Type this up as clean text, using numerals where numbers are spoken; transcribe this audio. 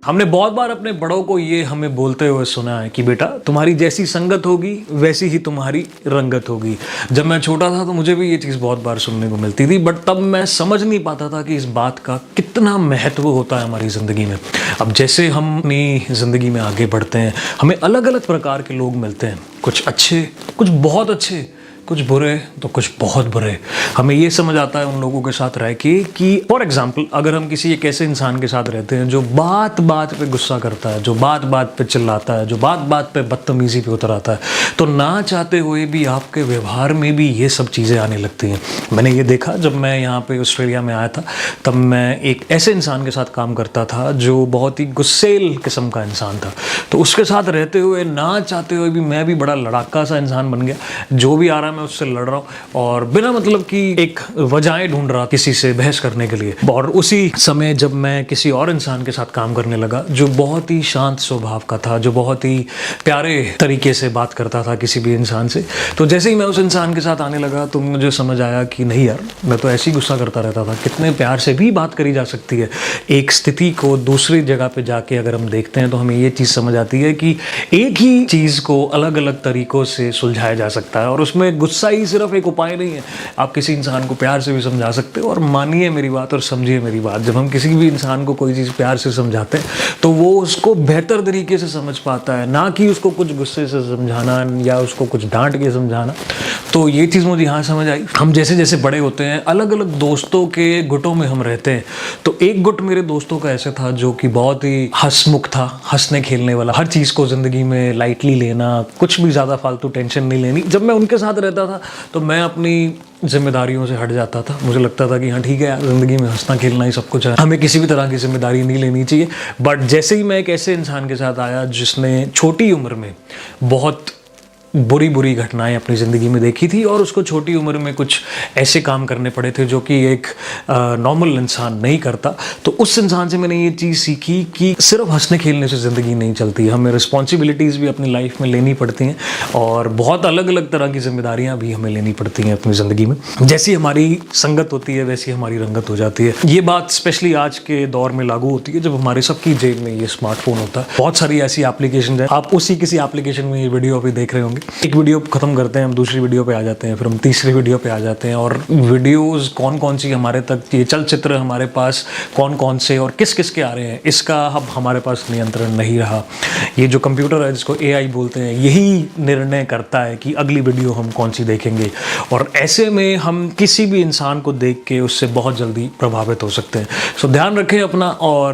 हमने बहुत बार अपने बड़ों को ये हमें बोलते हुए सुना है कि बेटा तुम्हारी जैसी संगत होगी वैसी ही तुम्हारी रंगत होगी। जब मैं छोटा था तो मुझे भी ये चीज़ बहुत बार सुनने को मिलती थी, बट तब मैं समझ नहीं पाता था कि इस बात का कितना महत्व होता है हमारी ज़िंदगी में। अब जैसे हम अपनी ज़िंदगी में आगे बढ़ते हैं, हमें अलग अलग प्रकार के लोग मिलते हैं, कुछ अच्छे, कुछ बहुत अच्छे, कुछ बुरे तो कुछ बहुत बुरे। हमें ये समझ आता है उन लोगों के साथ रह के कि फॉर एग्जाम्पल अगर हम किसी एक ऐसे इंसान के साथ रहते हैं जो बात बात पे गुस्सा करता है, जो बात बात पे चिल्लाता है, जो बात बात पे बदतमीजी पे उतर आता है, तो ना चाहते हुए भी आपके व्यवहार में भी ये सब चीज़ें आने लगती हैं। मैंने ये देखा जब मैं यहाँ पे ऑस्ट्रेलिया में आया था, तब मैं एक ऐसे इंसान के साथ काम करता था जो बहुत ही गुस्सेल किस्म का इंसान था। तो उसके साथ रहते हुए ना चाहते हुए भी मैं भी बड़ा लड़ाका सा इंसान बन गया। जो भी आ रहा मैं उससे लड़ रहा हूँ और बिना मतलब कि एक वजहें ढूंढ रहा किसी से बहस करने के लिए। और उसी समय जब मैं किसी और इंसान के साथ काम करने लगा जो बहुत ही शांत स्वभाव का था, जो बहुत ही प्यारे तरीके से बात करता था किसी भी इंसान से, तो जैसे ही मैं उस इंसान के साथ आने लगा तो मुझे समझ आया कि नहीं यार, मैं तो ऐसे ही गुस्सा करता रहता था, कितने प्यार से भी बात करी जा सकती है। एक स्थिति को दूसरी जगह पे जाके अगर हम देखते हैं तो हमें ये चीज़ समझ आती है कि एक ही चीज़ को अलग अलग तरीकों से सुलझाया जा सकता है और उसमें गुस्सा ही सिर्फ एक उपाय नहीं है। आप किसी इंसान को प्यार से भी समझा सकते हो। और मानिए मेरी बात और समझिए मेरी बात, जब हम किसी भी इंसान को कोई चीज़ प्यार से समझाते हैं तो वो उसको बेहतर तरीके से समझ पाता है, ना कि उसको कुछ गुस्से से समझाना या उसको कुछ डांट के समझाना। तो ये चीज़ मुझे यहाँ समझ आई। हम जैसे जैसे बड़े होते हैं, अलग अलग दोस्तों के गुटों में हम रहते हैं। तो एक गुट मेरे दोस्तों का ऐसे था जो कि बहुत ही हंसमुख था, हंसने खेलने वाला, हर चीज़ को ज़िंदगी में लाइटली लेना, कुछ भी ज़्यादा फालतू टेंशन नहीं लेनी। जब मैं उनके साथ रहता था तो मैं अपनी जिम्मेदारियों से हट जाता था। मुझे लगता था कि हाँ ठीक है यार, ज़िंदगी में हंसना खेलना ही सब कुछ है, हमें किसी भी तरह की जिम्मेदारी नहीं लेनी चाहिए। बट जैसे ही मैं एक ऐसे इंसान के साथ आया जिसने छोटी उम्र में बहुत बुरी बुरी घटनाएं अपनी ज़िंदगी में देखी थी और उसको छोटी उम्र में कुछ ऐसे काम करने पड़े थे जो कि एक नॉर्मल इंसान नहीं करता, तो उस इंसान से मैंने ये चीज़ सीखी कि सिर्फ हंसने खेलने से ज़िंदगी नहीं चलती, हमें रिस्पॉन्सिबिलिटीज़ भी अपनी लाइफ में लेनी पड़ती हैं और बहुत अलग अलग तरह की जिम्मेदारियाँ भी हमें लेनी पड़ती हैं अपनी ज़िंदगी में। जैसी हमारी संगत होती है वैसी हमारी रंगत हो जाती है। ये बात स्पेशली आज के दौर में लागू होती है जब हमारे सबकी जेब में ये स्मार्टफोन होता है। बहुत सारी ऐसी एप्लीकेशन है, आप उसी किसी एप्लीकेशन में ये वीडियो अभी देख रहे होंगे। एक वीडियो खत्म करते हैं, हम दूसरी वीडियो पे आ जाते हैं, फिर हम तीसरी वीडियो पे आ जाते हैं और वीडियोस कौन कौन सी हमारे तक, ये चलचित्र हमारे पास कौन कौन से और किस किस के आ रहे हैं, इसका अब हमारे पास नियंत्रण नहीं रहा। ये जो कंप्यूटर है जिसको AI बोलते हैं, यही निर्णय करता है कि अगली वीडियो हम कौन सी देखेंगे और ऐसे में हम किसी भी इंसान को देख के उससे बहुत जल्दी प्रभावित हो सकते हैं। सो ध्यान रखें अपना और